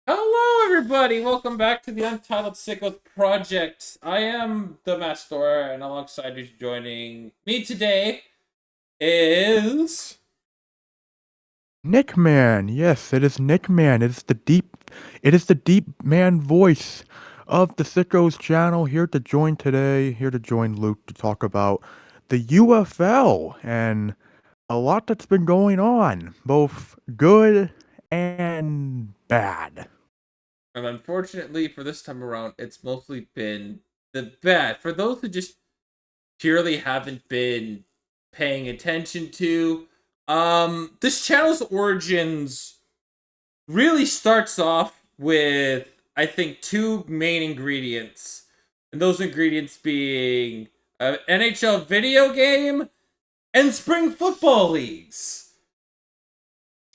Hello, everybody! Welcome back to the Untitled Sickos Project. I am the MaskedAura, and alongside you joining me today is... Nickman, yes, it is Nickman. It is the deep man voice of the Sickos channel here to join today, here to join Luke to talk about the UFL and a lot that's been going on, both good and bad. And unfortunately, for this time around, it's mostly been the bad. For those who just purely haven't been paying attention to, this channel's origins really starts off with, I think, two main ingredients. And those ingredients being an NHL video game and spring football leagues.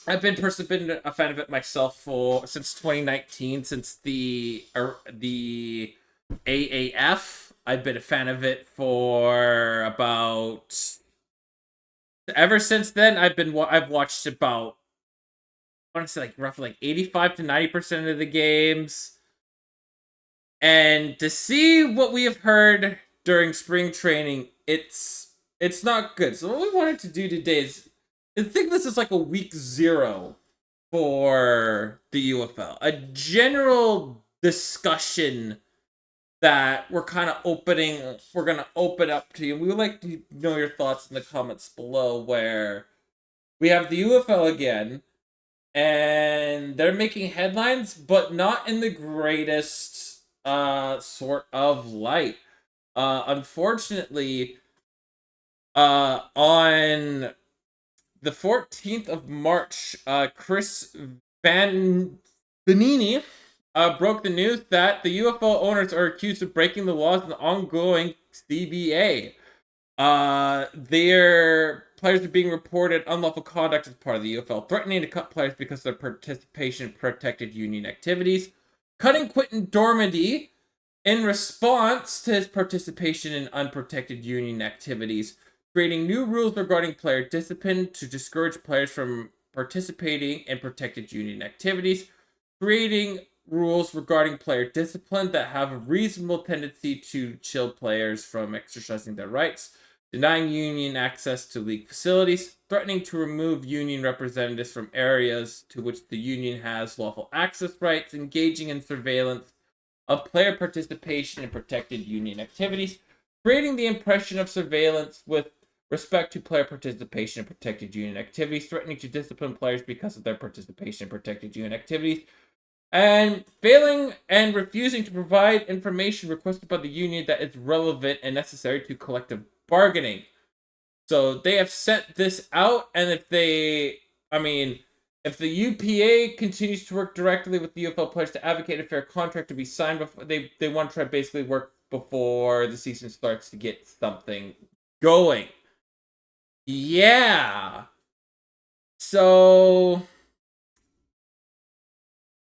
I've been a fan of it myself for since 2019, since the AAF. I've been a fan of it for about ever since then. I've watched about, I want to say, like roughly like 85 to 90% of the games. And to see what we have heard during spring training, it's not good. So what we wanted to do today is, I think this is like a week zero for the UFL. A general discussion that we're gonna open up to you. We would like to know your thoughts in the comments below, where we have the UFL again, and they're making headlines, but not in the greatest sort of light. Unfortunately, on the 14th of March, Chris Van Benini broke the news that the UFL owners are accused of breaking the laws in the ongoing CBA. Their players are being reported unlawful conduct as part of the UFL, threatening to cut players because of their participation in protected union activities, cutting Quentin Dormady in response to his participation in unprotected union activities, creating new rules regarding player discipline to discourage players from participating in protected union activities, creating rules regarding player discipline that have a reasonable tendency to chill players from exercising their rights, denying union access to league facilities, threatening to remove union representatives from areas to which the union has lawful access rights, engaging in surveillance of player participation in protected union activities, creating the impression of surveillance with respect to player participation in protected union activities, threatening to discipline players because of their participation in protected union activities, and failing and refusing to provide information requested by the union that is relevant and necessary to collective bargaining. So they have sent this out, and if the UPA continues to work directly with the UFL players to advocate a fair contract to be signed before they want to try basically work before the season starts to get something going. Yeah. So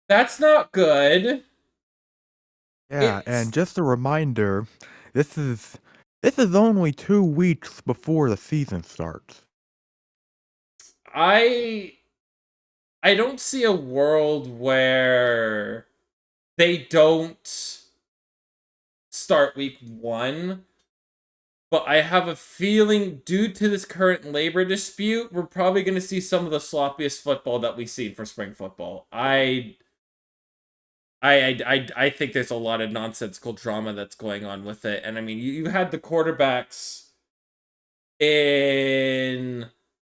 that's not good. Yeah, and It's just a reminder, this is this is only 2 weeks before the season starts. I I don't see a world where they don't start week 1. But I have a feeling, due to this current labor dispute, we're probably going to see some of the sloppiest football that we've seen for spring football. I think there's a lot of nonsensical drama that's going on with it, and I mean, you had the quarterbacks in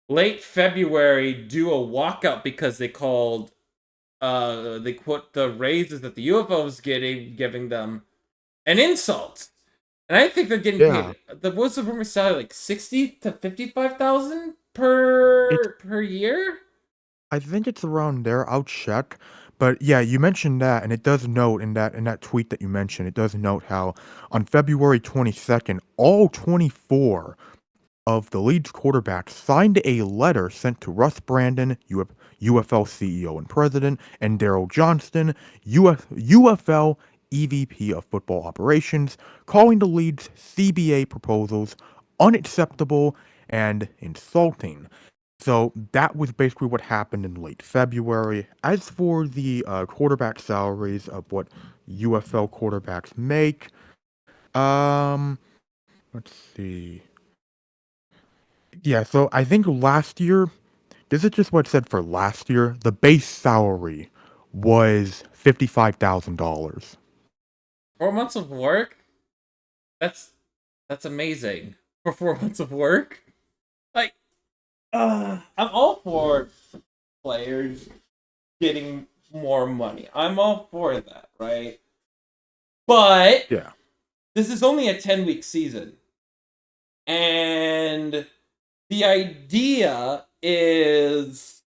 late February do a walkout because they put the raises that the UFO was giving them an insult. And I think they're getting Yeah, paid. What's the rumor salary, like 60 to 55,000 it's per year? I think it's around there. I'll check. But yeah, you mentioned that, and it does note in that tweet that you mentioned, it does note how on February 22nd, all 24 of the Leeds quarterbacks signed a letter sent to Russ Brandon, UFL CEO and president, and Daryl Johnston, UFL EVP of football operations, calling the Leeds CBA proposals unacceptable and insulting. So that was basically what happened in late February. As for the quarterback salaries of what UFL quarterbacks make, um, let's see. Yeah, so I think last year, this is just what it said for last year. The base salary was $55,000. 4 months of work? That's that's amazing. For 4 months of work? Like, I'm all for players getting more money. I'm all for that, right? But Yeah. this is only a 10-week season. And the idea is,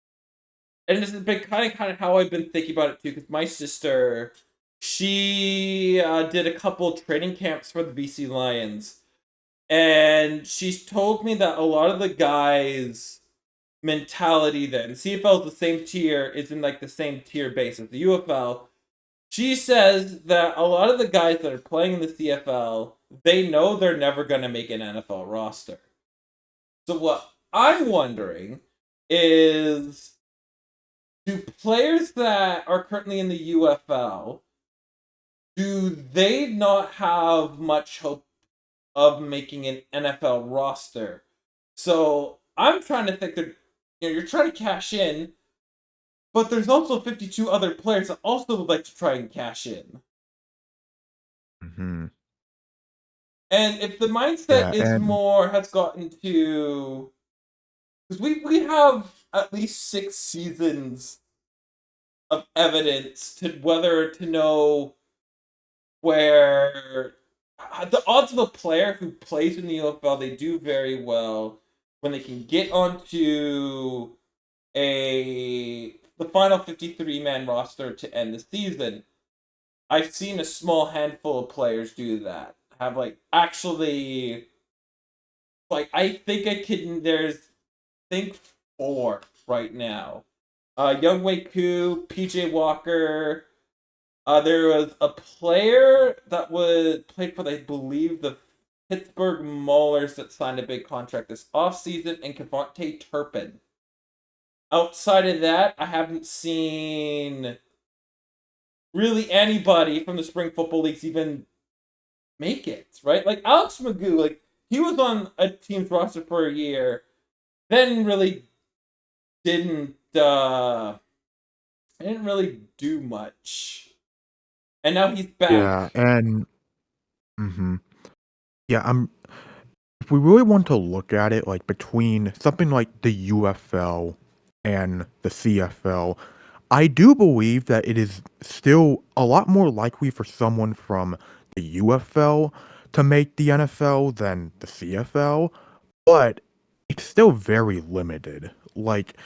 and this has been kind of how I've been thinking about it too, because my sister, she did a couple training camps for the BC Lions, and she's told me that a lot of the guys' mentality then, CFL is the same tier, is in like the same tier basis. The UFL, she says that a lot of the guys that are playing in the CFL, they know they're never going to make an NFL roster. So what I'm wondering is, do players that are currently in the UFL, do they not have much hope of making an NFL roster? So I'm trying to think that, you're trying to cash in, but there's also 52 other players that also would like to try and cash in. Hmm. And if the mindset Yeah, is and more has gotten to, because we have at least 6 seasons of evidence to whether to know where the odds of a player who plays in the UFL, they do very well when they can get onto a the final 53-man roster to end the season. I've seen a small handful of players do that. Have like actually, like, I think I can there's think four right now. Young Wei Koo, PJ Walker. There was a player that was played for, I believe, the Pittsburgh Maulers that signed a big contract this offseason, and Cavante Turpin. Outside of that, I haven't seen really anybody from the spring football leagues even make it, right? Like Alex Magoo, like he was on a team's roster for a year, then really didn't didn't really do much. And now he's back. yeah, and mhm. Yeah, if we really want to look at it, like, between something like the UFL and the CFL, I do believe that it is still a lot more likely for someone from the UFL to make the NFL than the CFL, but it's still very limited. Like,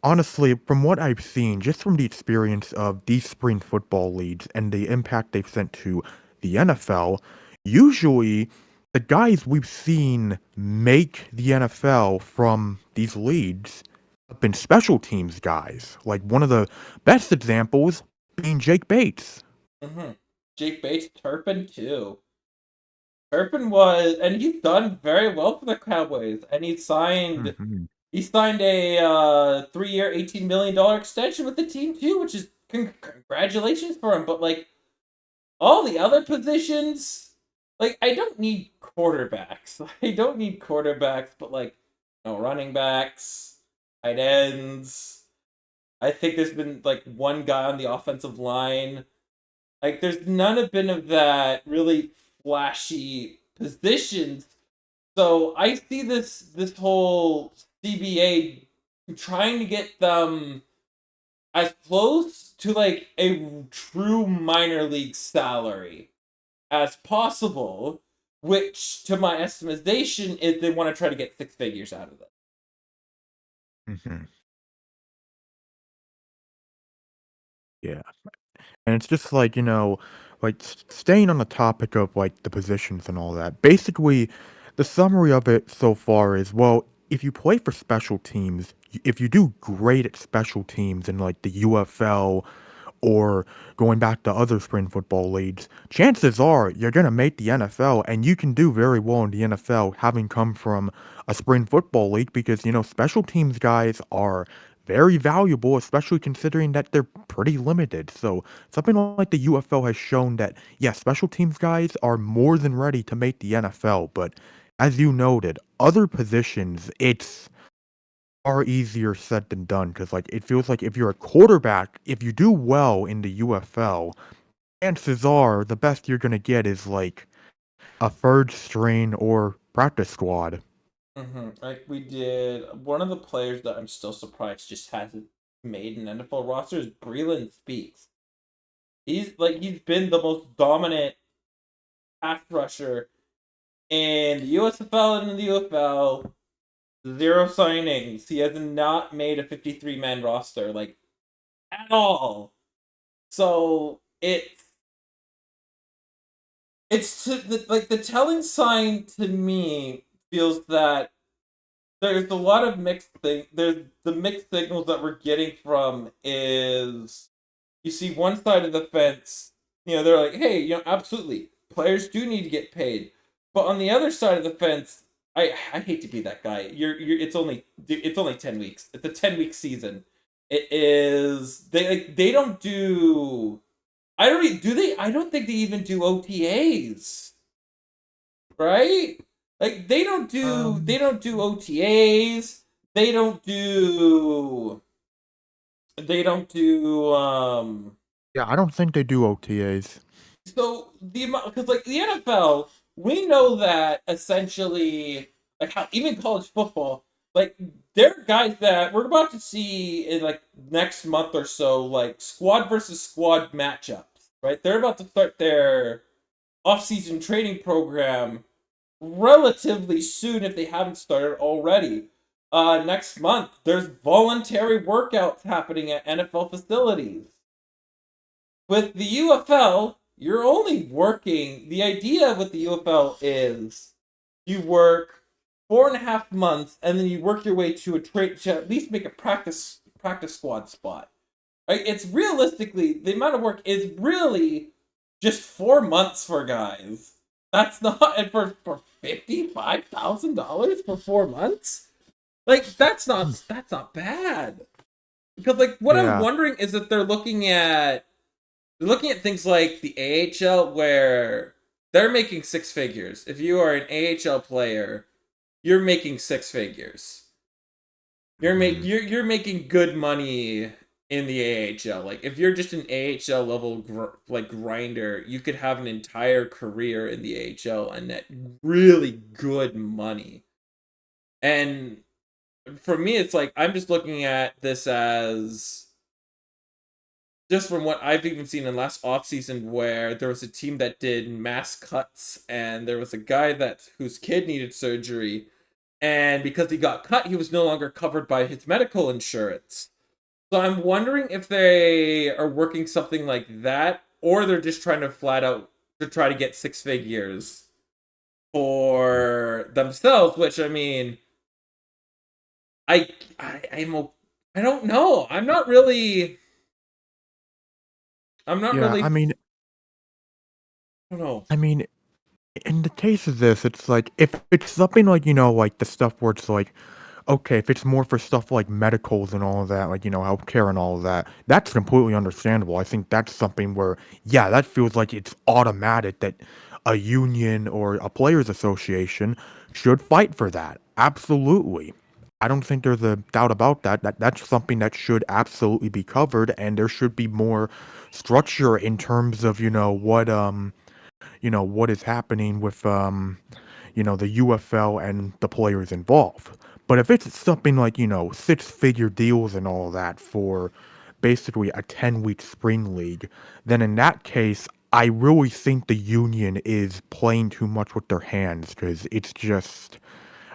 honestly, from what I've seen, just from the experience of these spring football leagues and the impact they've sent to the NFL, usually the guys we've seen make the NFL from these leagues have been special teams guys. Like one of the best examples being Jake Bates. Mm-hmm. Jake Bates, Turpin too. Turpin was, and he's done very well for the Cowboys. And Hmm. he signed a 3-year, $18 million extension with the team too, which is congratulations for him. But like all the other positions, like I don't need quarterbacks. I don't need quarterbacks, but like running backs, tight ends. I think there's been like one guy on the offensive line. Like, there's none of been of that really flashy positions. So I see this whole CBA trying to get them as close to like a true minor league salary as possible, which to my estimation is they want to try to get 6 figures out of it. Hmm. Yeah. And it's just like, like staying on the topic of like the positions and all that. Basically, the summary of it so far is, well, if you play for special teams, if you do great at special teams in like the UFL or going back to other spring football leagues, chances are you're going to make the NFL and you can do very well in the NFL having come from a spring football league because, special teams guys are very valuable, especially considering that they're pretty limited. So something like the UFL has shown that, yeah, special teams guys are more than ready to make the NFL. But as you noted, other positions, it's far easier said than done because like it feels like if you're a quarterback, if you do well in the UFL, chances are the best you're gonna get is like a third string or practice squad. Like we did, one of the players that I'm still surprised just hasn't made an NFL roster is Breland Speaks. He's been the most dominant pass rusher in the USFL and in the UFL. Zero signings. He has not made a 53-man roster like at all. So like the telling sign to me feels that there's a lot of mixed things. There's the mixed signals that we're getting from is you see one side of the fence, they're like, hey, absolutely, players do need to get paid. But on the other side of the fence, I hate to be that guy. It's only 10 weeks. It's a 10-week season. It is they don't do I don't do they I don't think they even do OTAs, right? Like they Um, don't do OTAs. They don't do they don't do yeah, I don't think they do OTAs. so the amount because like the NFL, we know that essentially like how even college football, like there are guys that we're about to see in like next month or so, like squad versus squad matchups, right? They're about to start their off-season training program relatively soon if they haven't started already. Next month, there's voluntary workouts happening at NFL facilities. With the UFL, you're only working. The idea with the UFL is you work 4.5 months and then you work your way to a trade to at least make a practice squad spot. Right? It's realistically the amount of work is really just 4 months for guys. That's not and for $55,000 for 4 months. Like that's not bad. Because like what I'm Yeah, wondering is that they're looking at things like the AHL where they're making six figures. If you are an AHL player, you're making six figures. mhm. You're making good money in the AHL. Like if you're just an AHL level like grinder, you could have an entire career in the AHL and net really good money. And for me, it's like I'm just looking at this as just from what I've even seen in last offseason where there was a team that did mass cuts and there was a guy that whose kid needed surgery and because he got cut he was no longer covered by his medical insurance. So I'm wondering if they are working something like that or they're just trying to flat out to try to get six figures for themselves, which I mean I I'm I don't know. I'm not Yeah, really I don't know. I mean, in the case of this, it's like if it's something like, like the stuff where it's like, okay, if it's more for stuff like medicals and all of that, like, healthcare and all of that, that's completely understandable. I think that's something where, yeah, that feels like it's automatic that a union or a players association should fight for that. Absolutely. I don't think there's a doubt about that. That's something that should absolutely be covered, and there should be more structure in terms of, what is happening with the UFL and the players involved. But if it's something like, six-figure deals and all that for basically a 10-week spring league, then in that case, I really think the union is playing too much with their hands because it's just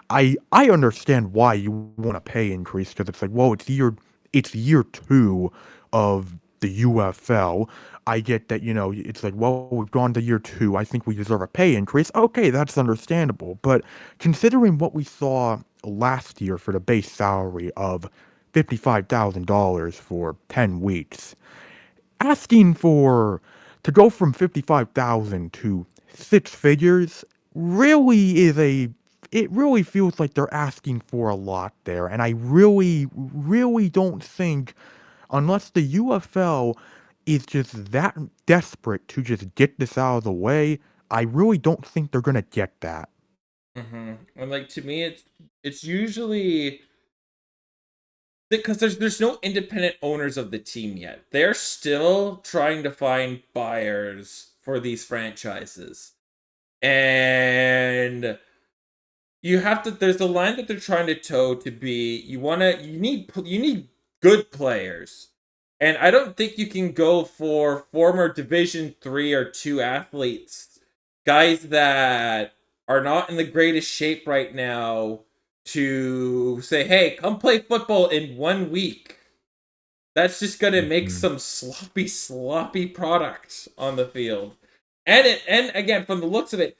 I understand why you want a pay increase because it's like, well, it's year 2 of the UFL. I get that, it's like, well, we've gone to year 2. I think we deserve a pay increase. Okay, that's understandable. But considering what we saw last year for the base salary of $55,000 for 10 weeks, asking for to go from 55,000 to six figures really is a it really feels like they're asking for a lot there, and I really don't think unless the UFL is just that desperate to just get this out of the way, I really don't think they're gonna get that. And like to me, it's usually because there's no independent owners of the team yet. They're still trying to find buyers for these franchises, and you have to. There's a line that they're trying to toe to be. You need good players, and I don't think you can go for former Division 3 or 2 athletes, guys that are not in the greatest shape right now, to say, "Hey, come play football in 1 week." That's just gonna make Mhm. some sloppy product on the field. And again, from the looks of it,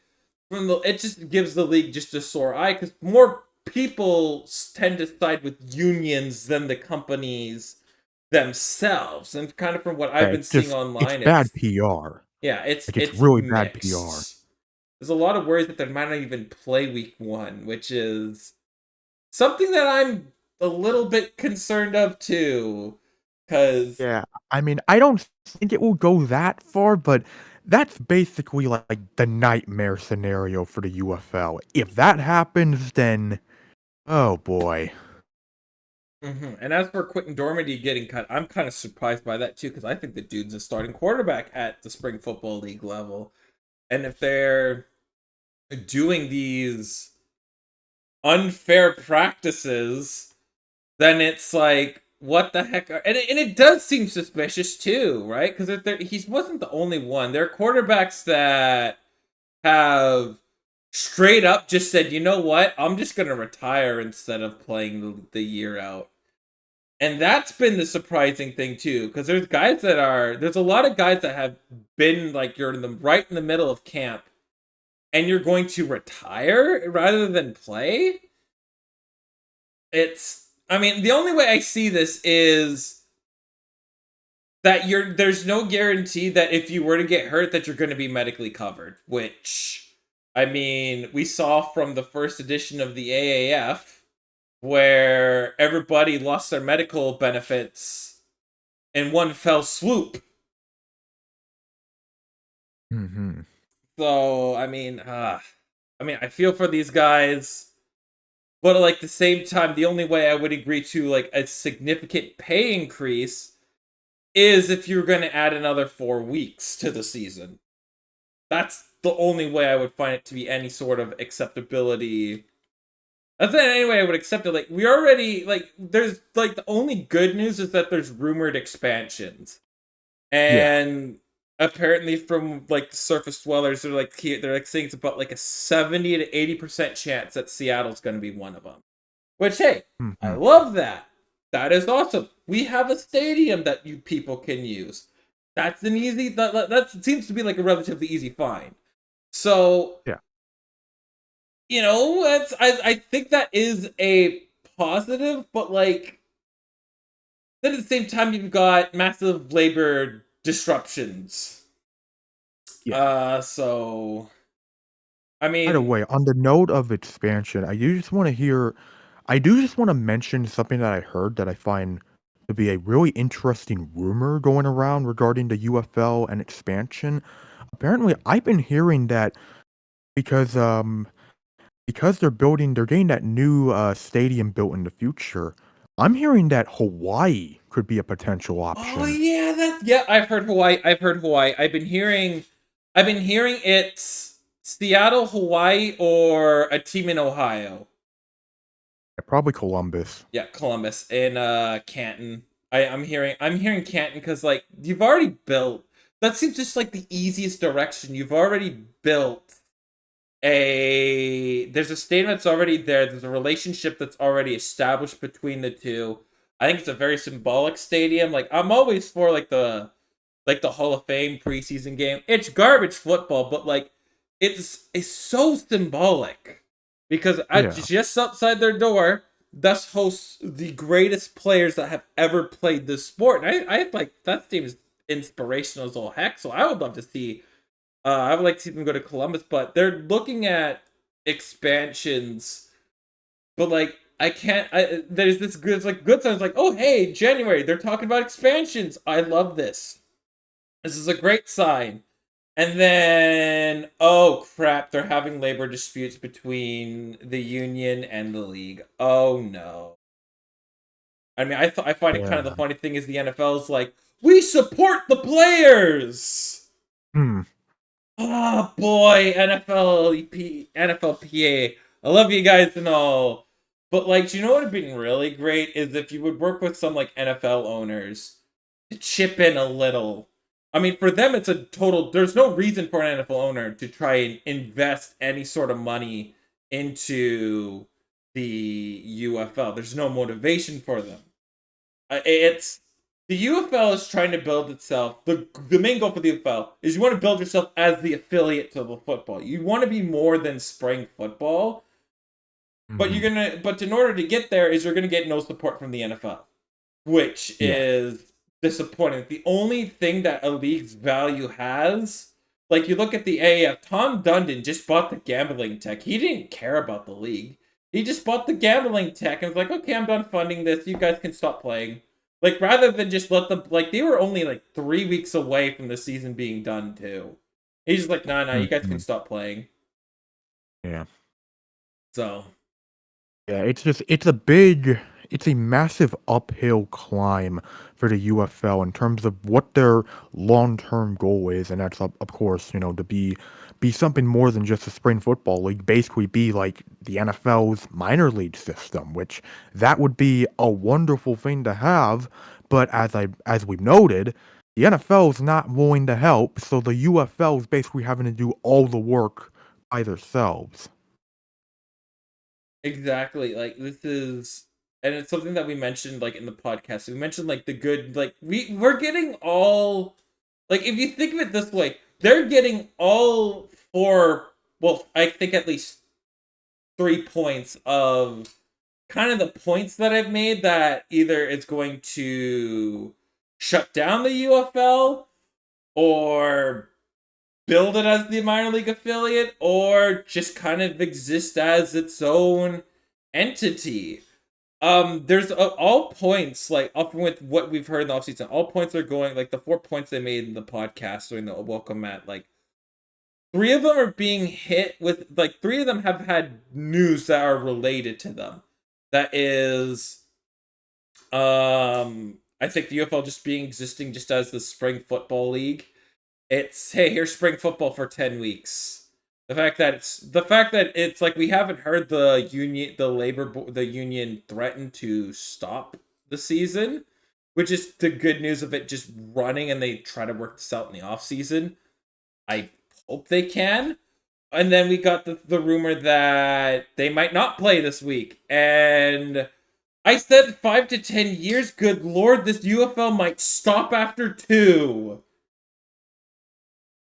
it just gives the league just a sore eye because more people tend to side with unions than the companies themselves. And kind of from what I've Yeah, been seeing it's online, bad PR. yeah, it's Like, it's it's really bad PR. mixed. There's a lot of worries that they might not even play week 1, which is something that I'm a little bit concerned of too. Cause Yeah, I mean, I don't think it will go that far, but that's basically like the nightmare scenario for the UFL. If that happens, then oh boy. And as for Quentin Dormady getting cut, I'm kind of surprised by that too, because I think the dude's a starting quarterback at the Spring Football League level. And if they're doing these unfair practices, then it's like, what the heck? And it does seem suspicious too, right? Because he wasn't the only one. There are quarterbacks that have straight up just said, you know what? I'm just going to retire instead of playing the year out. And that's been the surprising thing too, because there's a lot of guys that have been like you're right in the middle of camp, and you're going to retire rather than play. I mean, the only way I see this is that there's no guarantee that if you were to get hurt that you're going to be medically covered, which I mean, we saw from the first edition of the AAF where everybody lost their medical benefits in one fell swoop. Mhm. So, I mean, I feel for these guys, but like the same time, the only way I would agree to like a significant pay increase is if you're going to add another 4 weeks to the season. That's the only way I would find it to be any sort of acceptability. That's the only way I would accept it. Like, we already, like, there's, like, the only good news is that there's rumored expansions. Yeah. And apparently from, like, the surface dwellers, they're, like, saying it's about, like, a 70 to 80% chance that Seattle's going to be one of them. Which, hey, I Mhm. love that. That is awesome. We have a stadium that you people can use. That's an easy, that seems to be, like, a relatively easy find. So, Yeah. I think that is a positive, but like then at the same time you've got massive labor disruptions. Yeah. So I By the mean, way, on the note of expansion, I do just wanna mention something that I heard that I find to be a really interesting rumor going around regarding the UFL and expansion. Apparently, I've been hearing that because, they're getting that new, stadium built in the future, I'm hearing that Hawaii could be a potential oh option. yeah, I've heard Hawaii. I've heard Hawaii. I've been hearing it's Seattle, Hawaii, or a team in Ohio. Yeah, probably Columbus. Yeah, Columbus and Canton. I'm hearing Canton because like you've already built. That seems just like the easiest direction. You've already built there's a stadium that's already there. There's a relationship that's already established between the two. I think it's a very symbolic stadium. Like I'm always for like the Hall of Fame preseason game. It's garbage football, but like it's so symbolic because Yeah. just outside their door, thus hosts the greatest players that have ever played this sport. And I like that team is. inspirational as all heck. So I would love to see. I would like to see them go to Columbus, but they're looking at expansions. But like, I can't. There's this good, like good signs. Like, oh hey, January, they're talking about expansions. I love this. This is a great sign. And then, oh crap, they're having labor disputes between the union and the league. Oh no. I mean, I find it kind of the Yeah. funny thing is the NFL is like, we support the players. Hmm. Ah, boy, NFLPA. I love you guys and all. But, like, do you know what would have been really great is if you would work with some, like, NFL owners to chip in a little. I mean, for them, it's a total. There's no reason for an NFL owner to try and invest any sort of money into the UFL. There's no motivation for them. It's the UFL is trying to build itself. The main goal for the UFL is you want to build yourself as the affiliate to the football. You want to be more than spring football, but Mhm. in order to get there is you're gonna get no support from the NFL, which Yeah. is disappointing. The only thing that a league's value has, like you look at the AAF, Tom Dundon just bought the gambling tech. He didn't care about the league. He just bought the gambling tech and was like, okay, I'm done funding this. You guys can stop playing. Like rather than just let them, like they were only like 3 weeks away from the season being done too. He's just like, nah, you guys can Mhm. stop playing. Yeah. So Yeah, it's a massive uphill climb for the UFL in terms of what their long-term goal is, and that's of course, to be something more than just a spring football league, basically be like the NFL's minor league system, which that would be a wonderful thing to have, but as we've noted, the NFL is not willing to help, so the UFL is basically having to do all the work by themselves. exactly. Like this is and it's something that we mentioned like in the podcast. We mentioned like the good like we're getting all like if you think of it this way, they're getting all four well, I think at least 3 points of kind of the points that I've made that either it's going to shut down the UFL or build it as the minor league affiliate or just kind of exist as its own entity. There's all points like up with what we've heard in the offseason. All points are going like the 4 points they made in the podcast during the welcome mat. Like three of them are being hit with like three of them have had news that are related to them. That is, I think the UFL just being existing just as the spring football league. It's hey, here's spring football for 10 weeks. The fact that it's like we haven't heard the union threaten to stop the season, which is the good news of it just running and they try to work this out in the off season. I hope they can. And then we got the rumor that they might not play this week. And I said 5 to 10 years. Good lord, this UFL might stop after two.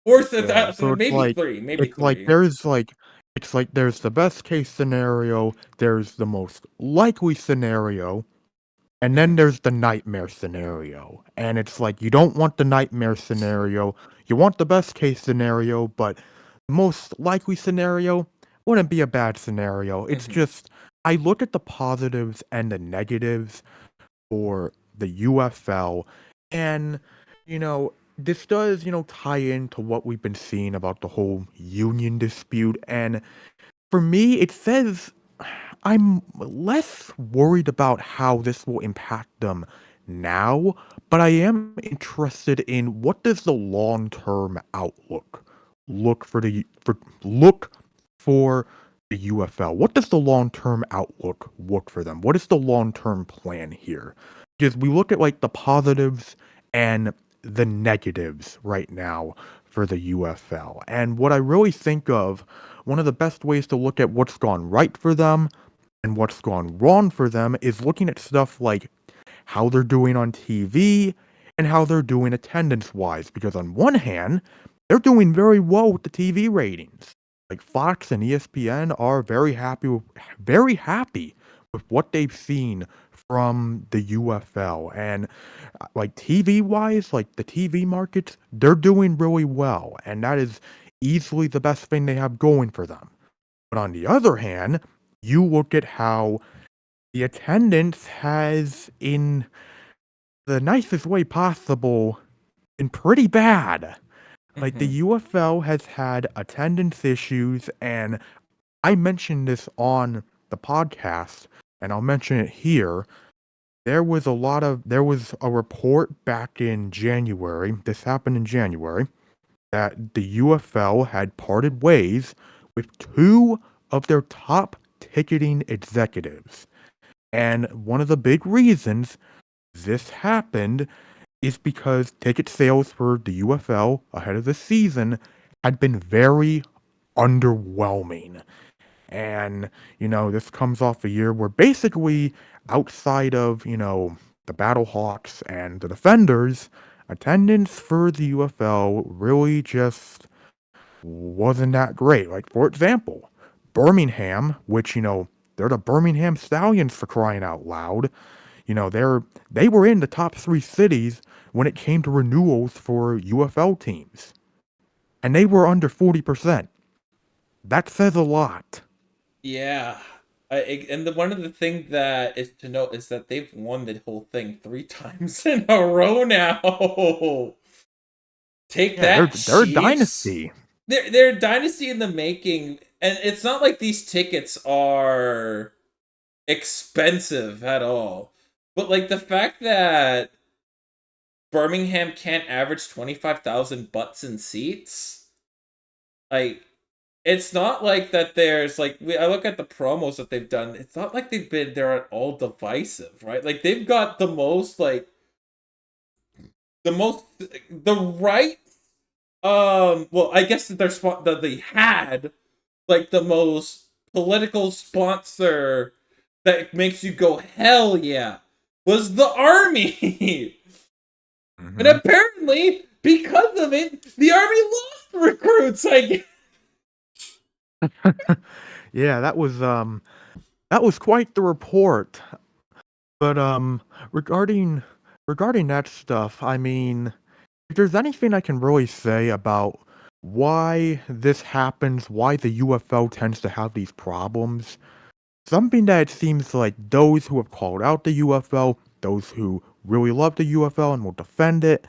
Or Yeah, so it's maybe like three. Maybe it's like three. there's like it's like there's the best case scenario, there's the most likely scenario, and then Mhm. there's the nightmare scenario. And it's like you don't want the nightmare scenario, you want the best case scenario, but the most likely scenario wouldn't be a bad scenario. It's Mhm. just I look at the positives and the negatives for the UFL. And, this does, tie into what we've been seeing about the whole union dispute. And for me, it says I'm less worried about how this will impact them now, but I am interested in what does the long-term outlook look for the for look for the UFL. What does the long-term outlook look for them? What is the long-term plan here? Because we look at like the positives and the negatives right now for the UFL. And what I really think of one of the best ways to look at what's gone right for them and what's gone wrong for them is looking at stuff like how they're doing on TV and how they're doing attendance wise. Because on one hand, they're doing very well with the TV ratings. Like Fox and ESPN are very happy with what they've seen from the UFL. And like TV wise, like the TV markets, they're doing really well. And that is easily the best thing they have going for them. But on the other hand, you look at how the attendance has, in the nicest way possible, been pretty bad. Like the Mm-hmm. UFL has had attendance issues, and I mentioned this on the podcast, and I'll mention it here. There was a report back in January. This happened in January that the UFL had parted ways with two of their top ticketing executives. And one of the big reasons this happened is because ticket sales for the UFL ahead of the season had been very underwhelming. And, this comes off a year where basically outside of, the Battlehawks and the Defenders, attendance for the UFL really just wasn't that great. Like, for example, Birmingham, which, they're the Birmingham Stallions for crying out loud. They were in the top 3 cities when it came to renewals for UFL teams, and they were under 40%. That says a lot. Yeah. And one of the things that is to note is that they've won the whole thing 3 times in a row now. Take Yeah, that, they're a Chiefs. dynasty. They're a dynasty in the making, and it's not like these tickets are expensive at all. But like the fact that Birmingham can't average 25,000 butts in seats, like it's not like that there's like I look at the promos that they've done, it's not like they're at all divisive, right? Like they've got the right well, I guess that that they had like the most political sponsor that makes you go hell yeah was the army. And Hmm. apparently because of it the army lost recruits, I guess. Yeah, that was quite the report. But regarding regarding that stuff, I mean, if there's anything I can really say about why this happens, why the UFL tends to have these problems, something that it seems like those who have called out the UFL, those who really love the UFL and will defend it,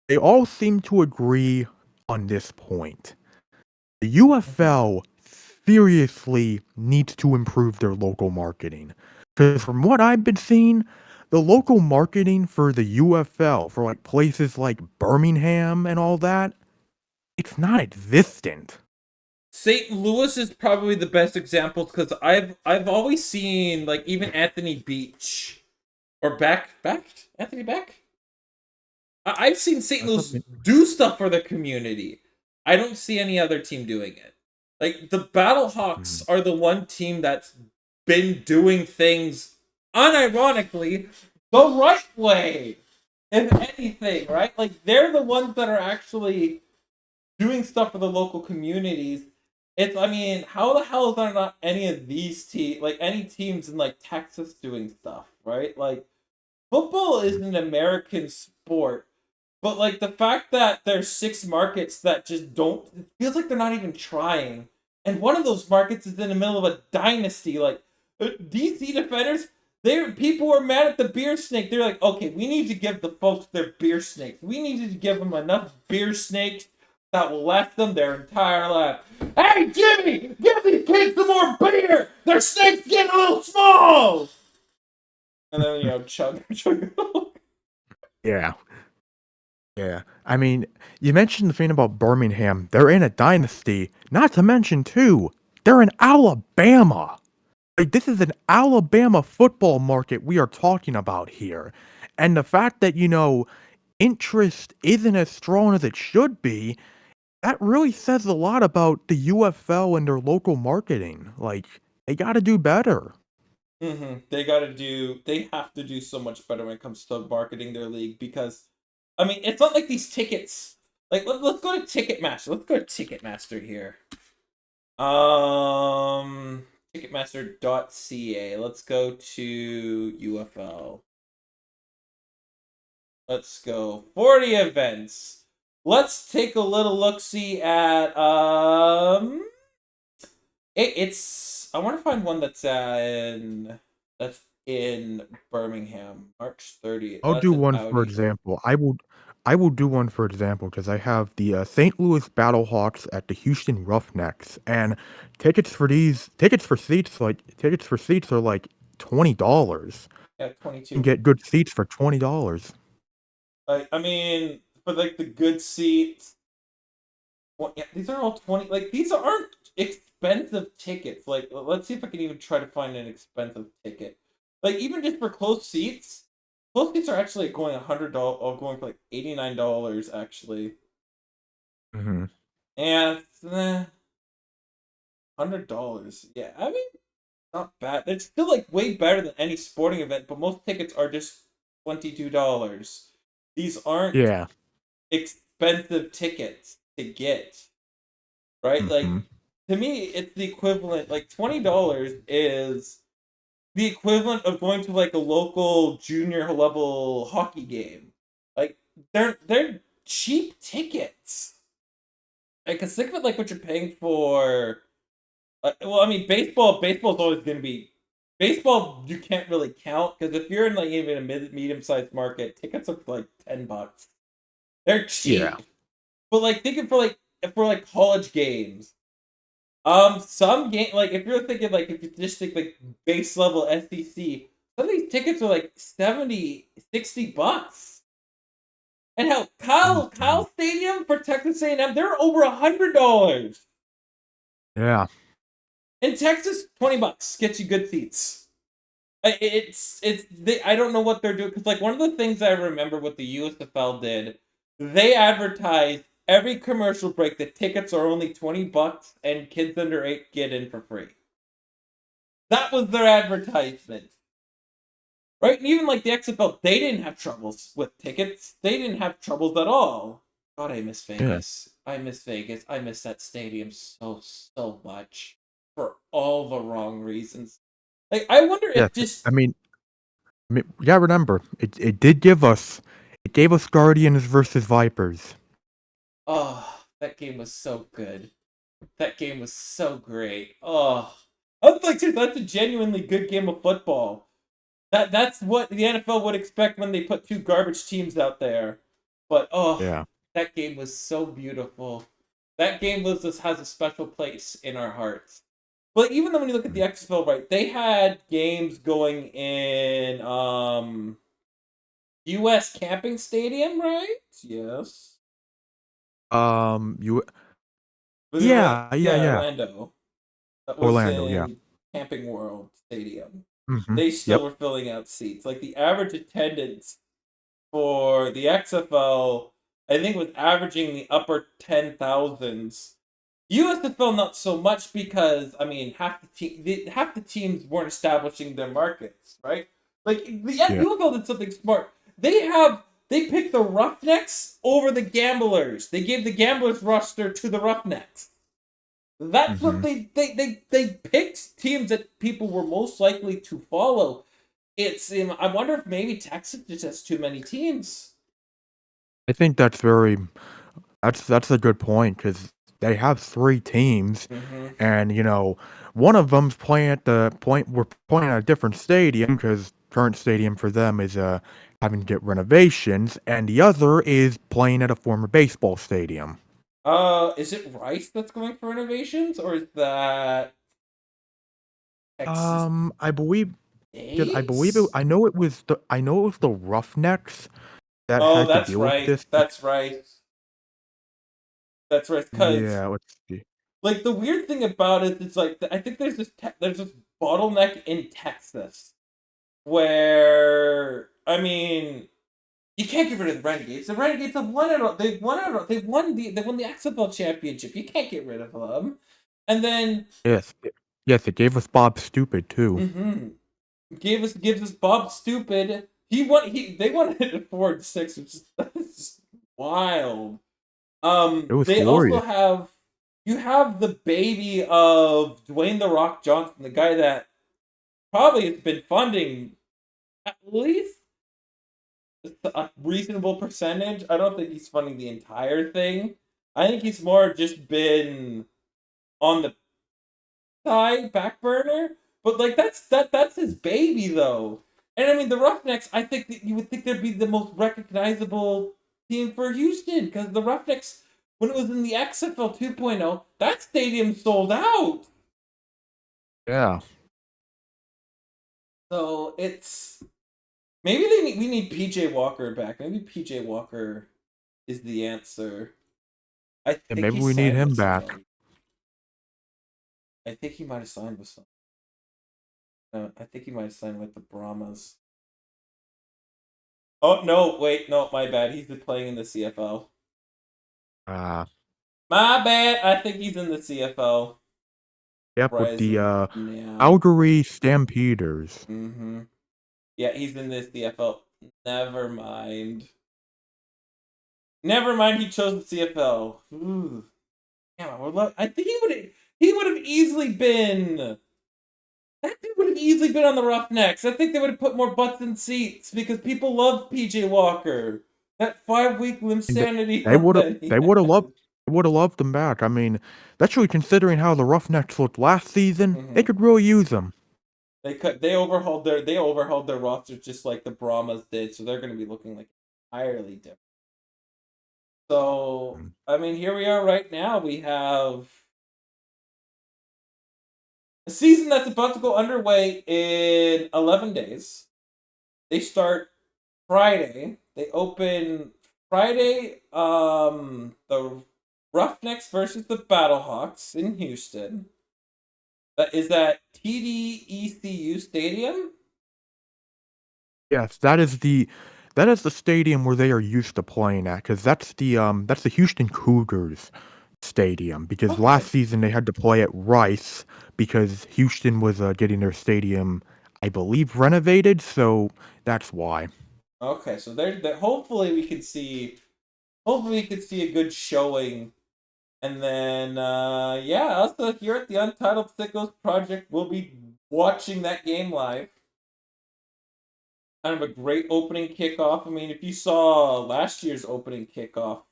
they all seem to agree on this point. The Mhm. UFL seriously needs to improve their local marketing. Because from what I've been seeing, the local marketing for the UFL, for like places like Birmingham and all that, it's not existent. St. Louis is probably the best example because I've always seen like even Anthony Beach or Beck Anthony Beck. I've seen St. That's Louis something. do stuff for the community. I don't see any other team doing it. Like the Battlehawks Mhm. are the one team that's been doing things unironically the right way. If anything, right? Like they're the ones that are actually doing stuff for the local communities. It's I mean, how the hell is there not any of these any teams in like Texas doing stuff, right? Like football is an American sport, but like the fact that there's 6 markets that just don't, it feels like they're not even trying. And one of those markets is in the middle of a dynasty. Like DC Defenders, people were mad at the beer snake. They're like, okay, we need to give the folks their beer snakes. We needed to give them enough beer snakes that will last them their entire life. Hey Jimmy, give these kids some more beer. Their snakes getting a little small. And then chug chug. Yeah, yeah. I mean, you mentioned the thing about Birmingham. They're in a dynasty. Not to mention, too, they're in Alabama. Like, this is an Alabama football market we are talking about here. And the fact that, interest isn't as strong as it should be, that really says a lot about the UFL and their local marketing. Like, they gotta do better. They have to do so much better when it comes to marketing their league because, I mean, it's not like these tickets. Like, let's go to Ticketmaster. Let's go to Ticketmaster here. Ticketmaster.ca. Let's go to UFL. Let's go 40 events. Let's take a little look see at it's I want to find one that's in Birmingham, March 30th. I'll That's do an one for Audi. example. I will do one for example because I have the St. Louis Battlehawks at the Houston Roughnecks, and tickets for seats are like $20. Yeah, You can 22. get good seats for $20. I mean, for like the good seats, well, yeah, these are all 20. Like these aren't expensive tickets. Like let's see if I can even try to find an expensive ticket. Like even just for close seats are actually going $100 or going for like $89 actually. Mhm. And $100. Yeah, I mean not bad. It's still like way better than any sporting event, but most tickets are just $22. These aren't Yeah. expensive tickets to get, right? Like Mhm. to me, it's the equivalent. Like $20 is the equivalent of going to like a local junior level hockey game. Like they're cheap tickets. Like, cause think of it like what you're paying for. Well, I mean, baseball's always going to be baseball. You can't really count because if you're in like even a medium sized market, tickets are like $10. They're Yeah. cheap, but like thinking for like college games, some game like if you're thinking like if you just think like base level SEC, some of these tickets are like 70, $60. And hell, Mhm. Kyle Stadium for Texas A&M, they're over $100. Yeah. In Texas, $20 gets you good seats. I don't know what they're doing because like one of the things I remember what the USFL did, they advertised every commercial break that tickets are only $20 and kids under 8 get in for free. That was their advertisement. Right? And even like the XFL, they didn't have troubles with tickets. They didn't have troubles at all. God, I miss Yeah. Vegas. I miss Vegas. I miss that stadium so much for all the wrong reasons. Like I wonder Yes. if just You gotta remember, it gave us Guardians versus Vipers. oh, that game was so good. That game was so great. Oh, I was like, dude, that's a genuinely good game of football. That's what the NFL would expect when they put two garbage teams out there. But oh, Yeah. that game was so beautiful. That game just has a special place in our hearts. But even though when you look at the Mm. XFL, right, they had games going in U.S. Camping Stadium, right? Yes. You Was it yeah, yeah, yeah. Orlando. That was Orlando, yeah. in Camping World Stadium. Mhm. They still Yep. were filling out seats. Like the average attendance for the XFL, I think was averaging the upper 10,000s. USFL not so much because I mean half the teams weren't establishing their markets, right? Like the Yeah. UFL did something smart. They picked the Roughnecks over the Gamblers. They gave the Gamblers roster to the Roughnecks. That's what Mhm. they picked teams that people were most likely to follow. I wonder if maybe Texas just has too many teams. I think that's a good point because they have 3 teams, Mm-hmm. and, one of them's playing at the point we're playing at a different stadium because current stadium for them is, having to get renovations, and the other is playing at a former baseball stadium. Is it Rice that's going for renovations, or is that Texas I believe 'cause States? I know it was the Roughnecks that Oh, had to that's deal with right. this That's right. That's right. Because yeah, let's see. like the weird thing about it is like I think there's this bottleneck in Texas where I mean you can't get rid of the Renegades. The Renegades have won it. They won the XFL championship. You can't get rid of them. And then Yes, yes, it gave us Bob Stupid too. mm-hmm, gives us Bob Stupid. They won it at 4-6, which is that's just wild. It was They also glorious. have you have the baby of Dwayne the Rock Johnson, the guy that probably has been funding at least a reasonable percentage. I don't think he's funding the entire thing. I think he's more just been on the side back burner. But like that's his baby though. And I mean the Roughnecks, I think that you would think they'd be the most recognizable team for Houston because the Roughnecks, when it was in the XFL 2.0, that stadium sold out. Yeah. So it's maybe we need PJ Walker back. Maybe PJ Walker is the answer. I And think maybe he we need signed him with back. someone. I think he might have signed with someone. I think he might have signed with the Brahmas. Oh no! Wait, no, my bad. He's been playing in the CFL. Uh, My bad. I think he's in the CFL. yep, with the Rising. Yeah. Calgary Stampeders. Mm-hmm. Yeah, he's in the CFL. Never mind. Never mind. He chose the CFL. Ooh. Damn, I think he would have easily been. That dude would have easily been on the Roughnecks. I think they would have put more butts in seats because people love PJ Walker. That 5-week And insanity run that he had. they would have loved them back. I mean, especially considering how the Roughnecks looked last season, they Mm-hmm. could really use them. They overhauled their roster just like the Brahmas did, so they're going to be looking like entirely different. So Mm. I mean, here we are right now. We have a season that's about to go underway in 11 days. They start Friday. They open Friday. The Roughnecks versus the Battlehawks in Houston. That is at TDECU Stadium. Yes, that is the stadium where they are used to playing at, because that's the Houston Cougars stadium. Because last Okay. season they had to play at Rice because Houston was getting their stadium, I believe, renovated. So that's why. Okay. So they're hopefully we can see. Hopefully we can see a good showing. And then yeah, us here at the Untitled Sickos Project will be watching that game live. Kind of a great opening kickoff. I mean, if you saw last year's opening kickoff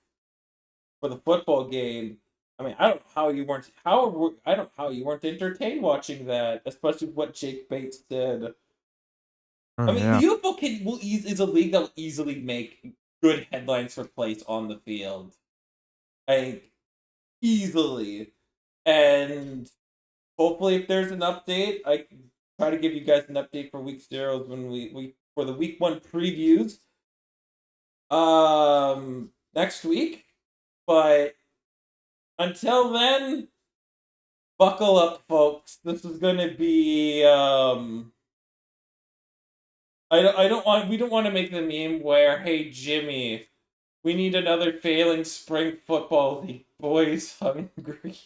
for the football game, I mean, I don't know how you weren't I don't know how you weren't entertained watching that, especially what Jake Bates did. I Oh mean, the yeah. UFL is a league that will easily make good headlines for plays on the field, like easily. And hopefully, if there's an update, I can try to give you guys an update for week zeros when we for the week one previews next week. But until then, buckle up, folks. This is gonna be I don't want we don't want to make the meme where, hey Jimmy, we need another failing spring football league. Boys hungry.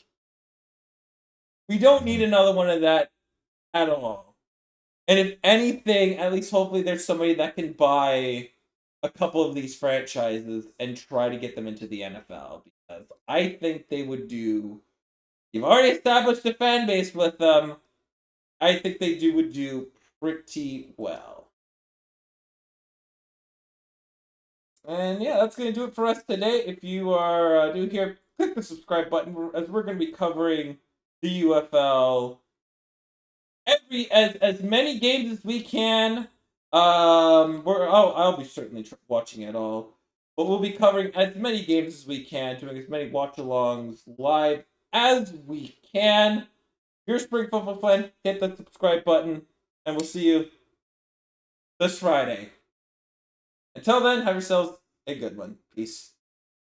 We don't need Mhm. another one of that at all. And if anything, at least hopefully there's somebody that can buy a couple of these franchises and try to get them into the NFL because I think they would do. You've already established a fan base with them. I think would do pretty well. And yeah, that's gonna do it for us today. If you are new here, click the subscribe button as we're gonna be covering the UFL as many games as we can. I'll be certainly watching it all, but we'll be covering as many games as we can, doing as many watch-alongs live as we can. If you're a spring football fan, hit the subscribe button, and we'll see you this Friday. Until then, have yourselves a good one. Peace.